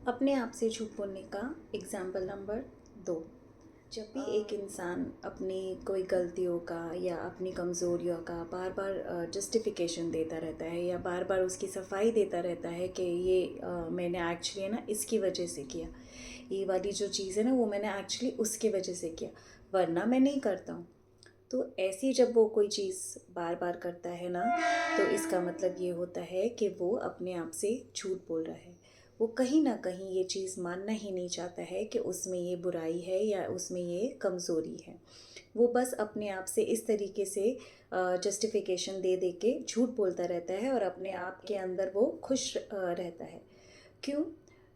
अपने आप से झूठ बोलने का एग्जाम्पल नंबर 2। जब भी एक इंसान अपनी कोई गलतियों का या अपनी कमज़ोरियों का बार बार जस्टिफिकेशन देता रहता है या बार बार उसकी सफाई देता रहता है कि ये मैंने एक्चुअली ना इसकी वजह से किया, ये वाली जो चीज़ है ना वो मैंने एक्चुअली उसकी वजह से किया, वरना मैं नहीं करता हूँ। तो ऐसी जब वो कोई चीज़ बार बार करता है ना, तो इसका मतलब ये होता है कि वो अपने आप से झूठ बोल रहा है। वो कहीं ना कहीं ये चीज़ मानना ही नहीं चाहता है कि उसमें ये बुराई है या उसमें ये कमज़ोरी है। वो बस अपने आप से इस तरीके से जस्टिफिकेशन दे दे के झूठ बोलता रहता है और अपने आप के अंदर वो खुश रहता है। क्यों?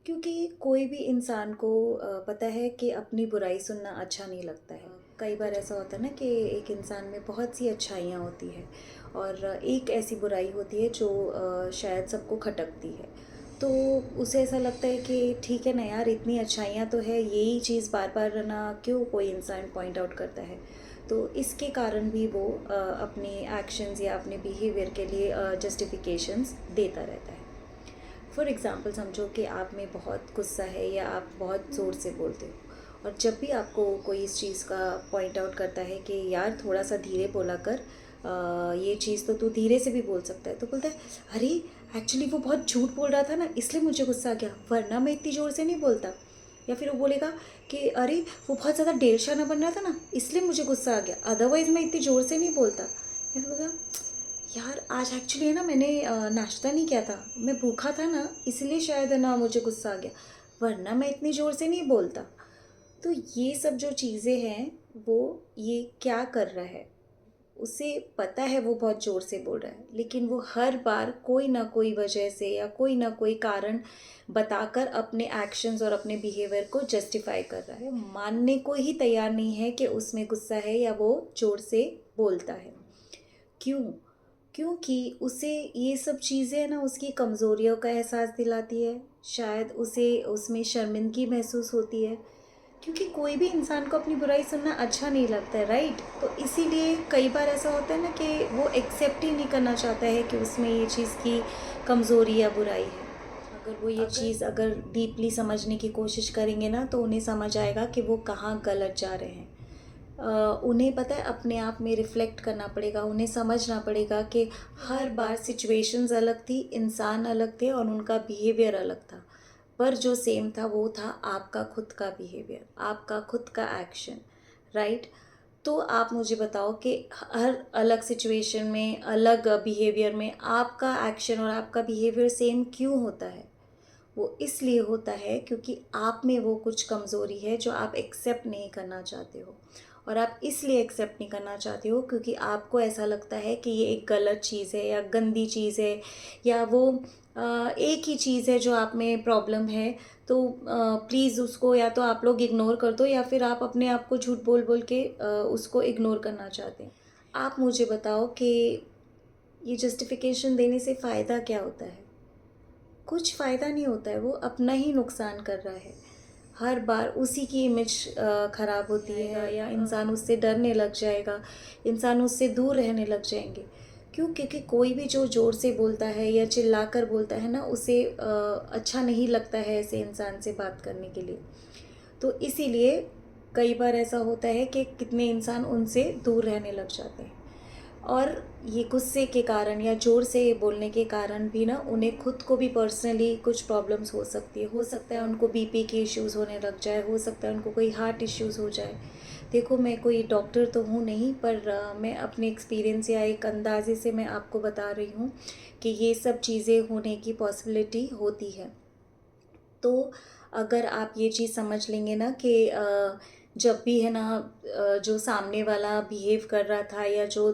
क्योंकि कोई भी इंसान को पता है कि अपनी बुराई सुनना अच्छा नहीं लगता है। कई बार ऐसा होता है ना कि एक इंसान में बहुत सी अच्छाइयाँ होती है और एक ऐसी बुराई होती है जो शायद सबको खटकती है। तो उसे ऐसा लगता है कि ठीक है ना यार, इतनी अच्छाइयाँ तो है, यही चीज़ बार बार ना क्यों कोई इंसान पॉइंट आउट करता है। तो इसके कारण भी वो अपने एक्शंस या अपने बिहेवियर के लिए जस्टिफिकेशंस देता रहता है। फॉर एग्ज़ाम्पल समझो कि आप में बहुत गुस्सा है या आप बहुत ज़ोर से बोलते हो, और जब भी आपको कोई इस चीज़ का पॉइंट आउट करता है कि यार थोड़ा सा धीरे बोला कर, ये चीज़ तो तू धीरे से भी बोल सकता है, तो बोलता है अरे एक्चुअली वो बहुत झूठ बोल रहा था ना, इसलिए मुझे गुस्सा आ गया, वरना मैं इतनी ज़ोर से नहीं बोलता। या फिर वो बोलेगा कि अरे वो बहुत ज़्यादा डेढ़शाना बन रहा था ना, इसलिए मुझे गुस्सा आ गया, अदरवाइज़ मैं इतनी ज़ोर से नहीं बोलता। या फिर बोलेगा यार आज एक्चुअली है ना, मैंने नाश्ता नहीं किया था, मैं भूखा था ना, इसलिए शायद है ना मुझे गुस्सा आ गया, वरना मैं इतनी ज़ोर से नहीं बोलता। तो ये सब जो चीज़ें हैं, वो ये क्या कर रहा है, उसे पता है वो बहुत ज़ोर से बोल रहा है, लेकिन वो हर बार कोई ना कोई वजह से या कोई ना कोई कारण बताकर अपने एक्शंस और अपने बिहेवियर को जस्टिफाई कर रहा है। मानने को ही तैयार नहीं है कि उसमें गुस्सा है या वो ज़ोर से बोलता है। क्यों? क्योंकि उसे ये सब चीज़ें ना उसकी कमज़ोरियों का एहसास दिलाती है। शायद उसे उसमें शर्मिंदगी महसूस होती है, क्योंकि कोई भी इंसान को अपनी बुराई सुनना अच्छा नहीं लगता है, राइट? तो इसीलिए कई बार ऐसा होता है ना कि वो एक्सेप्ट ही नहीं करना चाहता है कि उसमें ये चीज़ की कमज़ोरी या बुराई है। अगर वो ये चीज़ अगर डीपली समझने की कोशिश करेंगे ना, तो उन्हें समझ आएगा कि वो कहाँ गलत जा रहे हैं। उन्हें पता है अपने आप में रिफ़्लेक्ट करना पड़ेगा, उन्हें समझना पड़ेगा कि हर बार सिचुएशंस अलग थी, इंसान अलग थे और उनका बिहेवियर अलग था। पर जो सेम था वो था आपका खुद का बिहेवियर, आपका खुद का एक्शन, राइट? तो आप मुझे बताओ कि हर अलग सिचुएशन में, अलग बिहेवियर में आपका एक्शन और आपका बिहेवियर सेम क्यों होता है? वो इसलिए होता है क्योंकि आप में वो कुछ कमज़ोरी है जो आप एक्सेप्ट नहीं करना चाहते हो। और आप इसलिए एक्सेप्ट नहीं करना चाहते हो क्योंकि आपको ऐसा लगता है कि ये एक गलत चीज़ है या गंदी चीज़ है, या वो एक ही चीज़ है जो आप में प्रॉब्लम है। तो प्लीज़ उसको या तो आप लोग इग्नोर कर दो, या फिर आप अपने आप को झूठ बोल बोल के उसको इग्नोर करना चाहते हैं। आप मुझे बताओ कि ये जस्टिफिकेशन देने से फ़ायदा क्या होता है? कुछ फ़ायदा नहीं होता है, वो अपना ही नुकसान कर रहा है। हर बार उसी की इमेज ख़राब होती है, या इंसान उससे डरने लग जाएगा, इंसान उससे दूर रहने लग जाएंगे। क्यों? क्योंकि कोई भी जो ज़ोर से बोलता है या चिल्लाकर बोलता है ना, उसे अच्छा नहीं लगता है ऐसे इंसान से बात करने के लिए। तो इसीलिए कई बार ऐसा होता है कि कितने इंसान उनसे दूर रहने लग जाते हैं। और ये गुस्से के कारण या ज़ोर से बोलने के कारण भी ना उन्हें खुद को भी पर्सनली कुछ प्रॉब्लम्स हो सकती है। हो सकता है उनको बीपी के इश्यूज़ होने लग जाए, हो सकता है उनको कोई हार्ट इश्यूज़ हो जाए। देखो, मैं कोई डॉक्टर तो हूँ नहीं, पर मैं अपने एक्सपीरियंस या एक अंदाज़े से मैं आपको बता रही हूँ कि ये सब चीज़ें होने की पॉसिबिलिटी होती है। तो अगर आप ये चीज़ समझ लेंगे ना कि जब भी है ना जो सामने वाला बिहेव कर रहा था या जो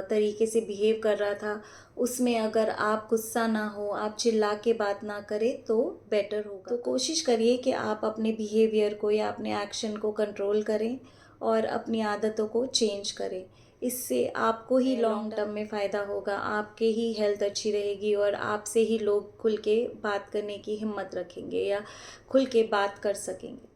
तरीके से बिहेव कर रहा था, उसमें अगर आप गुस्सा ना हो, आप चिल्ला के बात ना करें, तो बेटर होगा। तो कोशिश करिए कि आप अपने बिहेवियर को या अपने एक्शन को कंट्रोल करें और अपनी आदतों को चेंज करें। इससे आपको ही लॉन्ग टर्म में फ़ायदा होगा, आपके ही हेल्थ अच्छी रहेगी और आपसे ही लोग खुल के बात करने की हिम्मत रखेंगे या खुल के बात कर सकेंगे।